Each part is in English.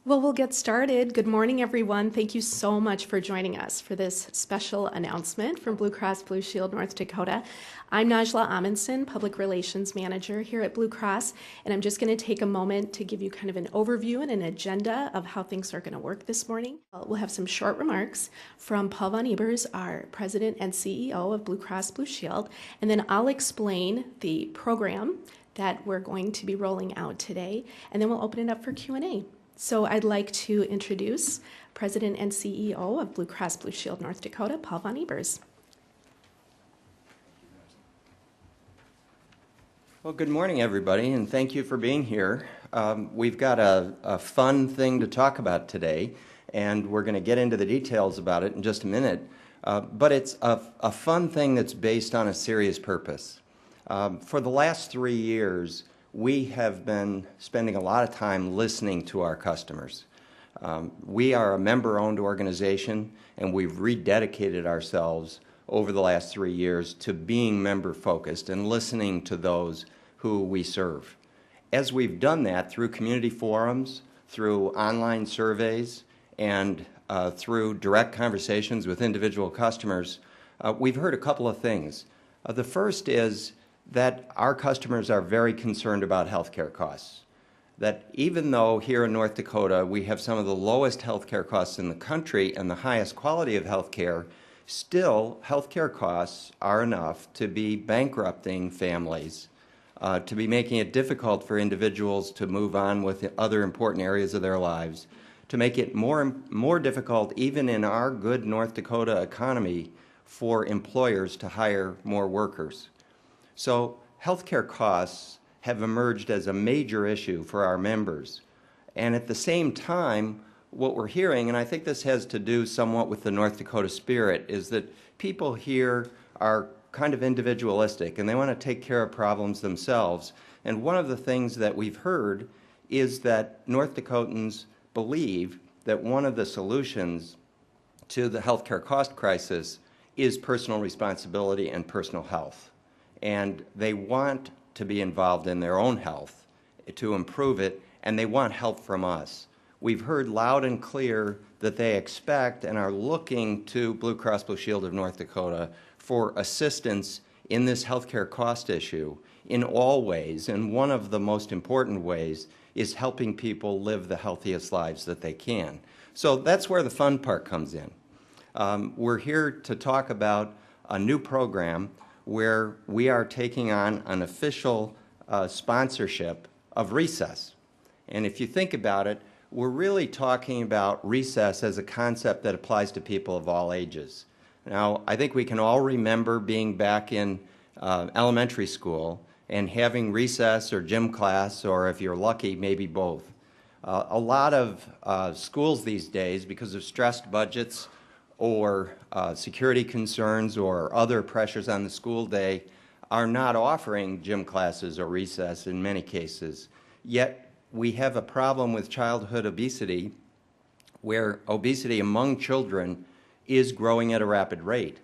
Well, we'll get started. Good morning, everyone. Thank you so much for joining us for this special announcement from Blue Cross Blue Shield North Dakota. I'm Najla Amundsen, Public Relations Manager here at Blue Cross, and I'm just going to take a moment to give you kind of an overview and an agenda of how things are going to work this morning. We'll have some short remarks from Paul Von Ebers, our President and CEO of Blue Cross Blue Shield, and then I'll explain the program that we're going to be rolling out today, and then we'll open it up for Q&A. So I'd like to introduce President and CEO of Blue Cross Blue Shield North Dakota, Paul Von Ebers. Well, good morning, everybody, and thank you for being here. We've got a fun thing to talk about today, and we're going to get into the details about it in just a minute. But it's a fun thing that's based on a serious purpose. For the last 3 years, we have been spending a lot of time listening to our customers. We are a member-owned organization, and we've rededicated ourselves over the last 3 years to being member-focused and listening to those who we serve. As we've done that through community forums, through online surveys, and through direct conversations with individual customers, we've heard a couple of things. The first is that our customers are very concerned about healthcare costs. That even though here in North Dakota we have some of the lowest healthcare costs in the country and the highest quality of healthcare, still healthcare costs are enough to be bankrupting families, to be making it difficult for individuals to move on with other important areas of their lives, to make it more difficult even in our good North Dakota economy for employers to hire more workers. So healthcare costs have emerged as a major issue for our members. And at the same time, what we're hearing, and I think this has to do somewhat with the North Dakota spirit, is that people here are kind of individualistic and they want to take care of problems themselves. And one of the things that we've heard is that North Dakotans believe that one of the solutions to the healthcare cost crisis is personal responsibility and personal health. And they want to be involved in their own health to improve it, and they want help from us. We've heard loud and clear that they expect and are looking to Blue Cross Blue Shield of North Dakota for assistance in this healthcare cost issue in all ways, and one of the most important ways is helping people live the healthiest lives that they can. So that's where the fun part comes in. We're here to talk about a new program where we are taking on an official sponsorship of recess. And if you think about it, we're really talking about recess as a concept that applies to people of all ages. Now, I think we can all remember being back in elementary school and having recess or gym class, or if you're lucky, maybe both. A lot of schools these days, because of stressed budgets or security concerns or other pressures on the school day, are not offering gym classes or recess in many cases. Yet we have a problem with childhood obesity, where obesity among children is growing at a rapid rate.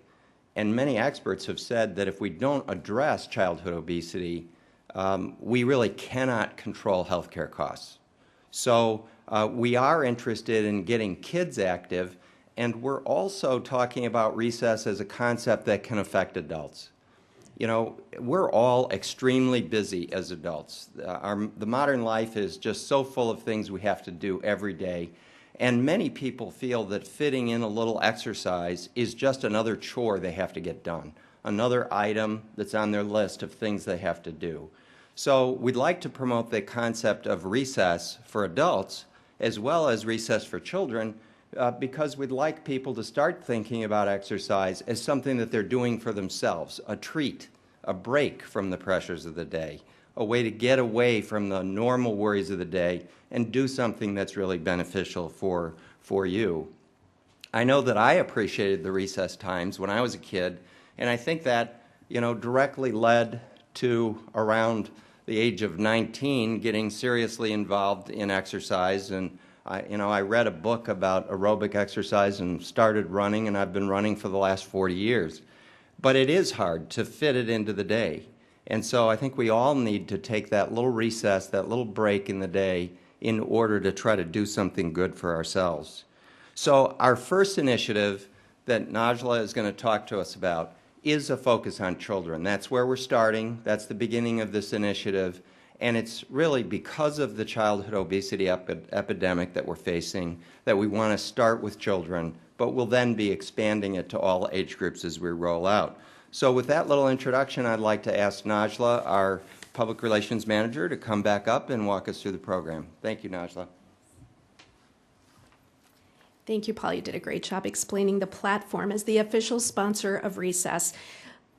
And many experts have said that if we don't address childhood obesity, we really cannot control healthcare costs. So we are interested in getting kids active, and we're also talking about recess as a concept that can affect adults. You know, we're all extremely busy as adults. The modern life is just so full of things we have to do every day. And many people feel that fitting in a little exercise is just another chore they have to get done, another item that's on their list of things they have to do. So we'd like to promote the concept of recess for adults as well as recess for children, because we'd like people to start thinking about exercise as something that they're doing for themselves, a treat, a break from the pressures of the day, a way to get away from the normal worries of the day and do something that's really beneficial for you. I know that I appreciated the recess times when I was a kid, and I think that, you know, directly led to around the age of 19 getting seriously involved in exercise. And I read a book about aerobic exercise and started running, and I've been running for the last 40 years. But it is hard to fit it into the day. And so I think we all need to take that little recess, that little break in the day, in order to try to do something good for ourselves. So our first initiative that Najla is going to talk to us about is a focus on children. That's where we're starting. That's the beginning of this initiative. And it's really because of the childhood obesity epidemic that we're facing that we want to start with children, but we'll then be expanding it to all age groups as we roll out. So with that little introduction, I'd like to ask Najla, our Public Relations Manager, to come back up and walk us through the program. Thank you, Najla. Thank you, Paul. You did a great job explaining the platform. As the official sponsor of Recess,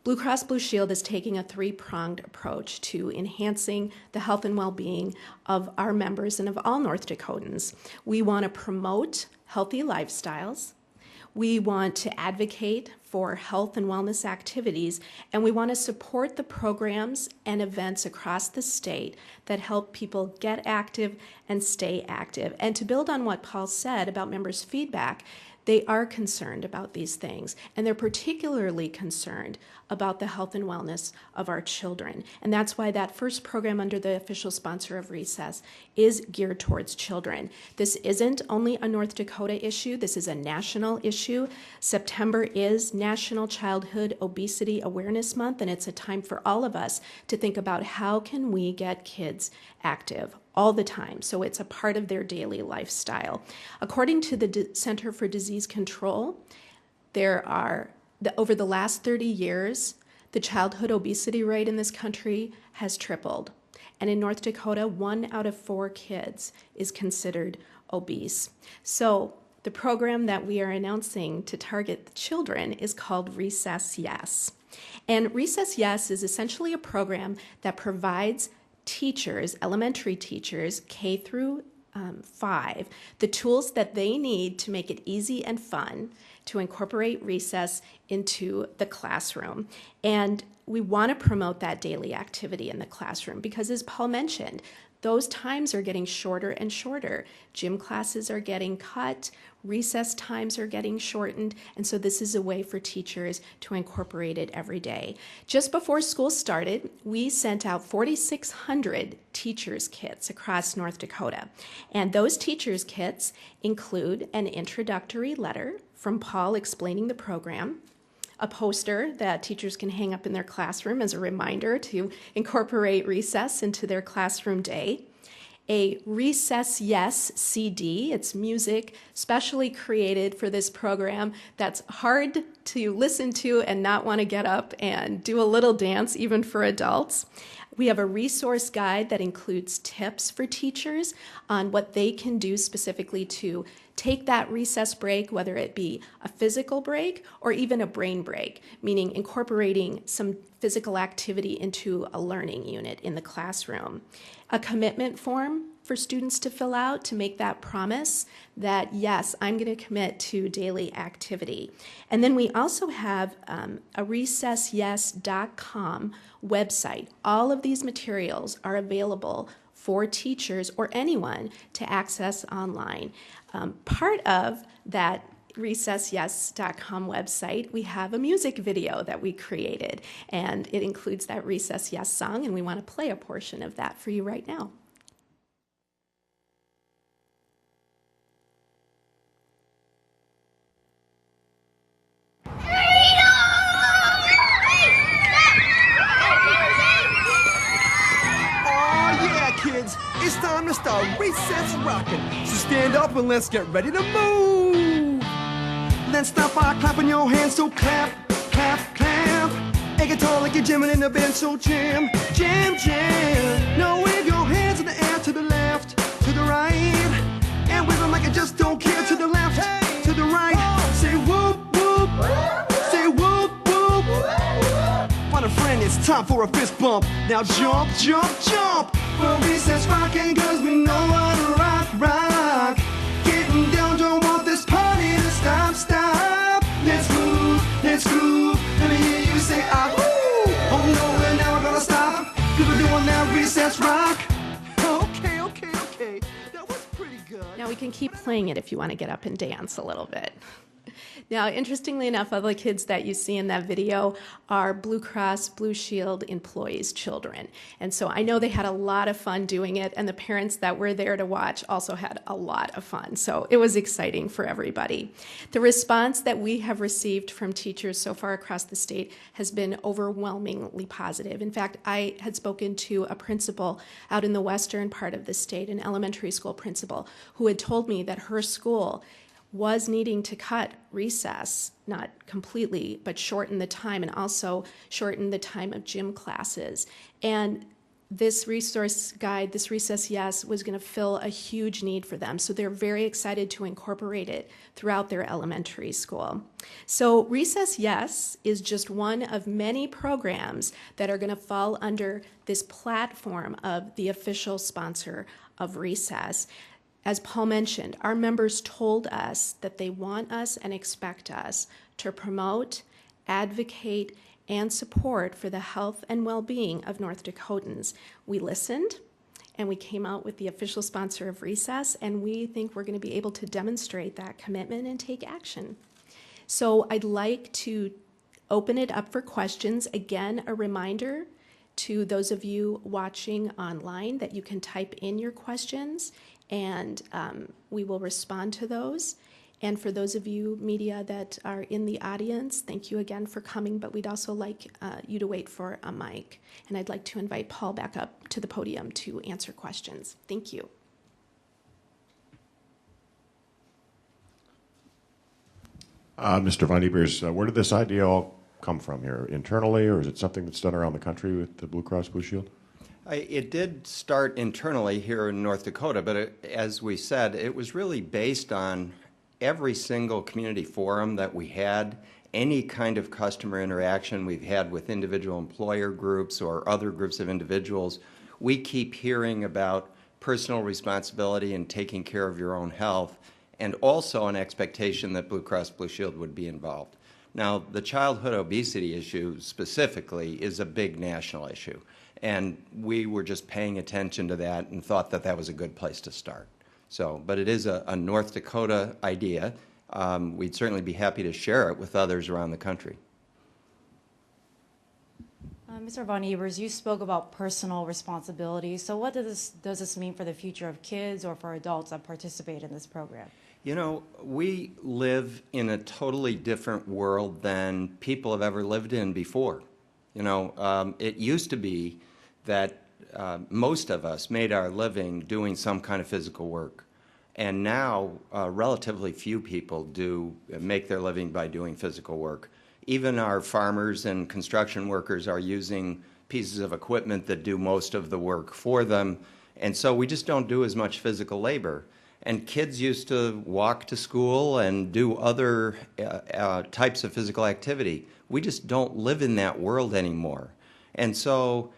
Blue Cross Blue Shield is taking a three-pronged approach to enhancing the health and well-being of our members and of all North Dakotans. We want to promote healthy lifestyles. We want to advocate for health and wellness activities, and we want to support the programs and events across the state that help people get active and stay active. And to build on what Paul said about members' feedback, they are concerned about these things, and they're particularly concerned about the health and wellness of our children. And that's why that first program under the official sponsor of Recess is geared towards children. This isn't only a North Dakota issue, this is a national issue. September is National Childhood Obesity Awareness Month, and it's a time for all of us to think about how can we get kids active all the time, so it's a part of their daily lifestyle. According to the Center for Disease Control, over the last 30 years, the childhood obesity rate in this country has tripled. And in North Dakota, 1 out of 4 kids is considered obese. So the program that we are announcing to target the children is called Recess Yes. And Recess Yes is essentially a program that provides teachers, elementary teachers, K through 5, the tools that they need to make it easy and fun to incorporate recess into the classroom. And we want to promote that daily activity in the classroom because, as Paul mentioned, those times are getting shorter and shorter. Gym classes are getting cut, recess times are getting shortened, and so this is a way for teachers to incorporate it every day. Just before school started, we sent out 4,600 teachers' kits across North Dakota. And those teachers' kits include an introductory letter from Paul explaining the program, a poster that teachers can hang up in their classroom as a reminder to incorporate recess into their classroom day, a Recess Yes CD. It's music specially created for this program that's hard to listen to and not want to get up and do a little dance, even for adults. We have a resource guide that includes tips for teachers on what they can do specifically to take that recess break, whether it be a physical break or even a brain break, meaning incorporating some physical activity into a learning unit in the classroom. A commitment form for students to fill out to make that promise that, yes, I'm going to commit to daily activity. And then we also have a recessyes.com website. All of these materials are available for teachers or anyone to access online. Part of that recessyes.com website, we have a music video that we created, and it includes that Recess Yes song, and we want to play a portion of that for you right now. Kids, it's time to start recess rocking. So stand up and let's get ready to move. Then stop by clapping your hands, so clap, clap, clap. A guitar like you're jamming in the band, so jam, jam, jam. Now wave your hands in the air to the left, to the right, and wave them like you just don't care. To the left, to the right. Say whoop, whoop, say whoop, whoop. Find a friend, it's time for a fist bump. Now jump, jump, jump. Well, recess rocking, cause we know how to rock, rock. Getting down, don't want this party to stop, stop. Let's groove, let's groove. Let me hear you say ah, woo. Oh no, we're never gonna stop. Cause we're doing that recess rock. Okay, okay, okay. That was pretty good. Now we can keep playing it if you want to get up and dance a little bit. Now, interestingly enough, all the kids that you see in that video are Blue Cross Blue Shield employees' children. And so I know they had a lot of fun doing it, and the parents that were there to watch also had a lot of fun. So it was exciting for everybody. The response that we have received from teachers so far across the state has been overwhelmingly positive. In fact, I had spoken to a principal out in the western part of the state, an elementary school principal, who had told me that her school was needing to cut recess, not completely, but shorten the time, and also shorten the time of gym classes. And this resource guide, this Recess Yes, was going to fill a huge need for them. So they're very excited to incorporate it throughout their elementary school. So Recess Yes is just one of many programs that are going to fall under this platform of the official sponsor of Recess. As Paul mentioned, our members told us that they want us and expect us to promote, advocate, and support for the health and well-being of North Dakotans. We listened, and we came out with the official sponsor of Recess, and we think we're going to be able to demonstrate that commitment and take action. So I'd like to open it up for questions. Again, a reminder to those of you watching online that you can type in your questions, and we will respond to those. And for those of you, media, that are in the audience, thank you again for coming, but we'd also like you to wait for a mic. And I'd like to invite Paul back up to the podium to answer questions. Thank you. Mr. Von Ebers, where did this idea all come from here? Internally, or is it something that's done around the country with the Blue Cross Blue Shield? It did start internally here in North Dakota, but as we said, it was really based on every single community forum that we had, any kind of customer interaction we've had with individual employer groups or other groups of individuals. We keep hearing about personal responsibility and taking care of your own health, and also an expectation that Blue Cross Blue Shield would be involved. Now, the childhood obesity issue specifically is a big national issue, and we were just paying attention to that and thought that that was a good place to start. So, but it is a North Dakota idea. We'd certainly be happy to share it with others around the country. Mr. Von Ebers, you spoke about personal responsibility. So what does this mean for the future of kids or for adults that participate in this program? You know, we live in a totally different world than people have ever lived in before. You know, it used to be that most of us made our living doing some kind of physical work. And now, relatively few people do make their living by doing physical work. Even our farmers and construction workers are using pieces of equipment that do most of the work for them. And so we just don't do as much physical labor. And kids used to walk to school and do other types of physical activity. We just don't live in that world anymore. And so,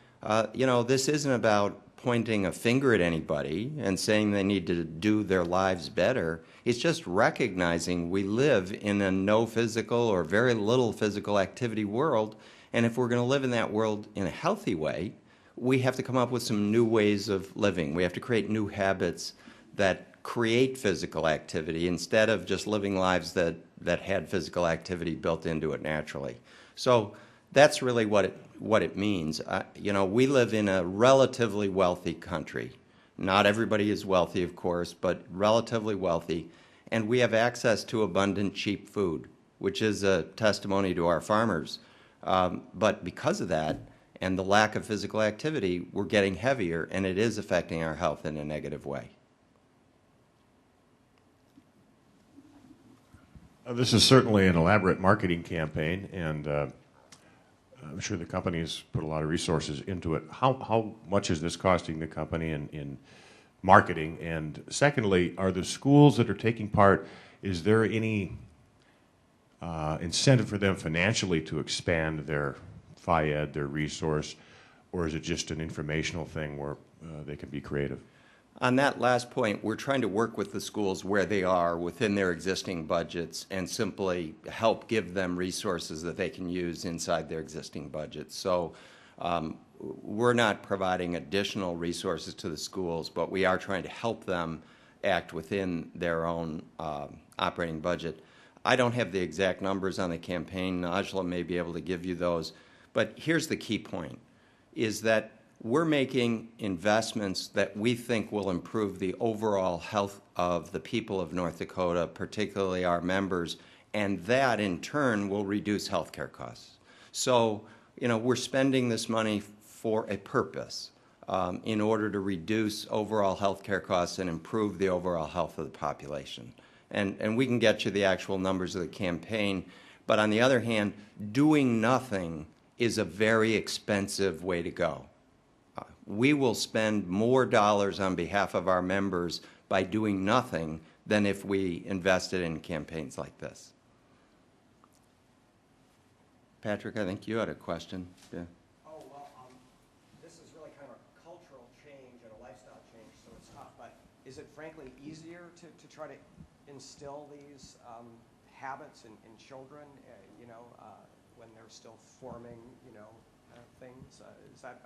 you know, this isn't about pointing a finger at anybody and saying they need to do their lives better. It's just recognizing we live in a no physical or very little physical activity world. And if we're going to live in that world in a healthy way, we have to come up with some new ways of living. We have to create new habits that create physical activity instead of just living lives that had physical activity built into it naturally. So that's really what it means. You know, we live in a relatively wealthy country. Not everybody is wealthy, of course, but relatively wealthy. And we have access to abundant, cheap food, which is a testimony to our farmers. But because of that and the lack of physical activity, we're getting heavier, and it is affecting our health in a negative way. This is certainly an elaborate marketing campaign, and I'm sure the company's put a lot of resources into it. How much is this costing the company in marketing? And secondly, are the schools that are taking part, is there any incentive for them financially to expand their Phi-Ed, their resource, or is it just an informational thing where they can be creative? On that last point, we're trying to work with the schools where they are within their existing budgets and simply help give them resources that they can use inside their existing budgets. So we're not providing additional resources to the schools, but we are trying to help them act within their own operating budget. I don't have the exact numbers on the campaign. Najla may be able to give you those. But here's the key point, is that we're making investments that we think will improve the overall health of the people of North Dakota, particularly our members, and that in turn will reduce healthcare costs. So, we're spending this money for a purpose, in order to reduce overall healthcare costs and improve the overall health of the population. And we can get you the actual numbers of the campaign, but on the other hand, doing nothing is a very expensive way to go. We will spend more dollars on behalf of our members by doing nothing than if we invested in campaigns like this. Patrick, I think you had a question. Yeah. Oh, well, this is really kind of a cultural change and a lifestyle change, so it's tough. But is it frankly easier to try to instill these habits in children, when they're still forming, things? Is that,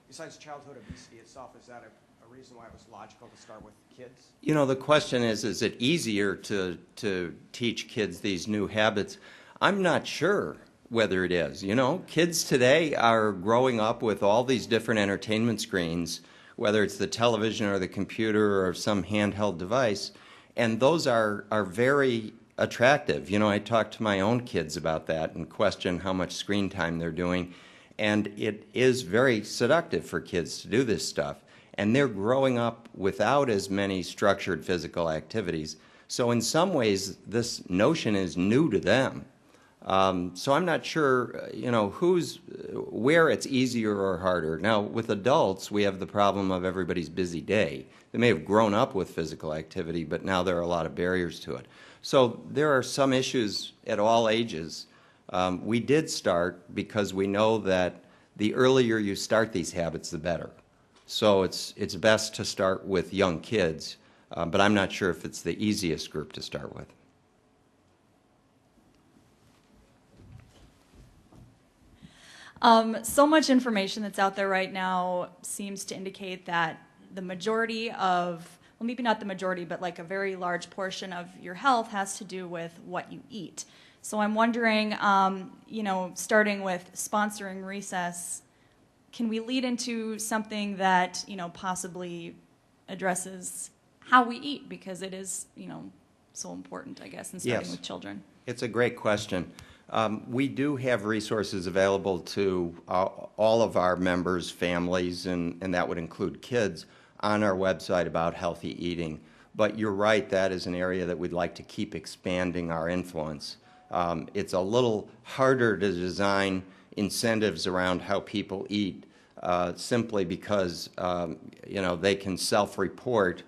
besides childhood obesity itself, is that a reason why it was logical to start with kids? The question is it easier to teach kids these new habits? I'm not sure whether it is. Kids today are growing up with all these different entertainment screens, whether it's the television or the computer or some handheld device, and those are very attractive. I talk to my own kids about that and question how much screen time they're doing, and it is very seductive for kids to do this stuff, and they're growing up without as many structured physical activities. So in some ways, this notion is new to them. So I'm not sure, where it's easier or harder. Now, with adults, we have the problem of everybody's busy day. They may have grown up with physical activity, but now there are a lot of barriers to it. So there are some issues at all ages. We did start because we know that the earlier you start these habits, the better. So it's best to start with young kids, but I'm not sure if it's the easiest group to start with. So much information that's out there right now seems to indicate that the majority of, well, maybe not the majority, but like a very large portion of your health has to do with what you eat. So I'm wondering, starting with sponsoring recess, can we lead into something that, possibly addresses how we eat? Because it is, so important, I guess, in starting with children. It's a great question. We do have resources available to all of our members' families, and that would include kids, on our website about healthy eating. But you're right, that is an area that we'd like to keep expanding our influence. It's a little harder to design incentives around how people eat, simply because they can self-report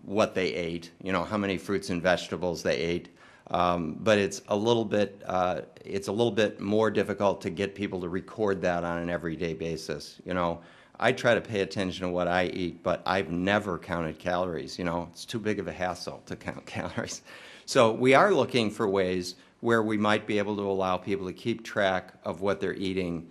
what they ate, how many fruits and vegetables they ate. But it's a little bit more difficult to get people to record that on an everyday basis. I try to pay attention to what I eat, but I've never counted calories. It's too big of a hassle to count calories. So we are looking for ways where we might be able to allow people to keep track of what they're eating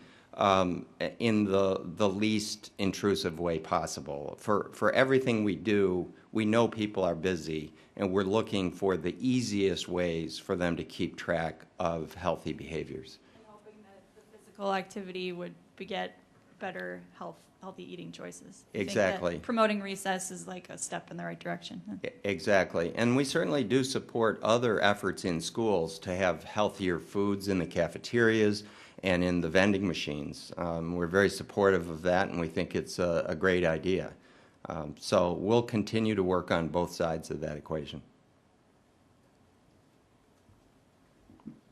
in the least intrusive way possible. For everything we do, we know people are busy, and we're looking for the easiest ways for them to keep track of healthy behaviors. And hoping that the physical activity would beget better healthy eating choices. Exactly. Promoting recess is like a step in the right direction. Exactly. And we certainly do support other efforts in schools to have healthier foods in the cafeterias and in the vending machines. We're very supportive of that, and we think it's a great idea. So we'll continue to work on both sides of that equation.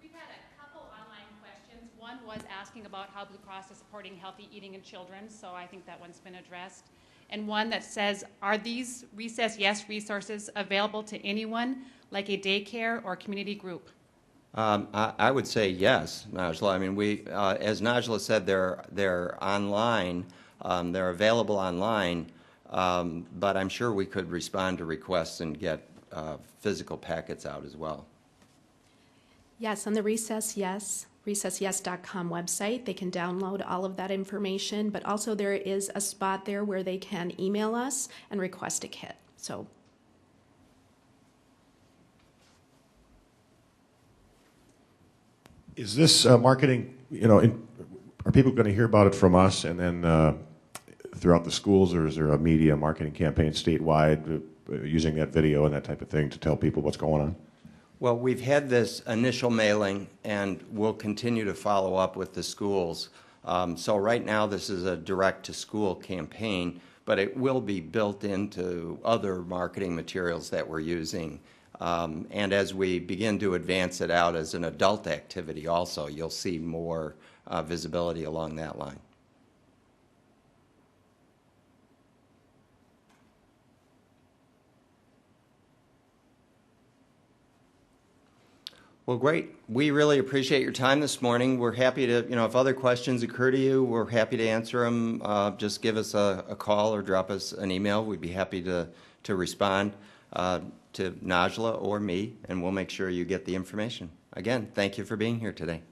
We've had a couple online questions. One was asking about how Blue Cross is supporting healthy eating in children, so I think that one's been addressed. And one that says, are these Recess Yes resources available to anyone, like a daycare or community group? I would say yes, Najla. I mean, as Najla said, they're online. They're available online. But I'm sure we could respond to requests and get physical packets out as well. Yes, on the Recess Yes, recessyes.com website, they can download all of that information, but also there is a spot there where they can email us and request a kit. So Is this marketing, are people going to hear about it from us and then throughout the schools, or is there a media marketing campaign statewide using that video and that type of thing to tell people what's going on? Well, we've had this initial mailing, and we'll continue to follow up with the schools. So right now, this is a direct-to-school campaign, but it will be built into other marketing materials that we're using. And as we begin to advance it out as an adult activity also, you'll see more visibility along that line. Well, great. We really appreciate your time this morning. We're happy to, if other questions occur to you, we're happy to answer them. Just give us a call or drop us an email. We'd be happy to respond to Najla or me, and we'll make sure you get the information. Again, thank you for being here today.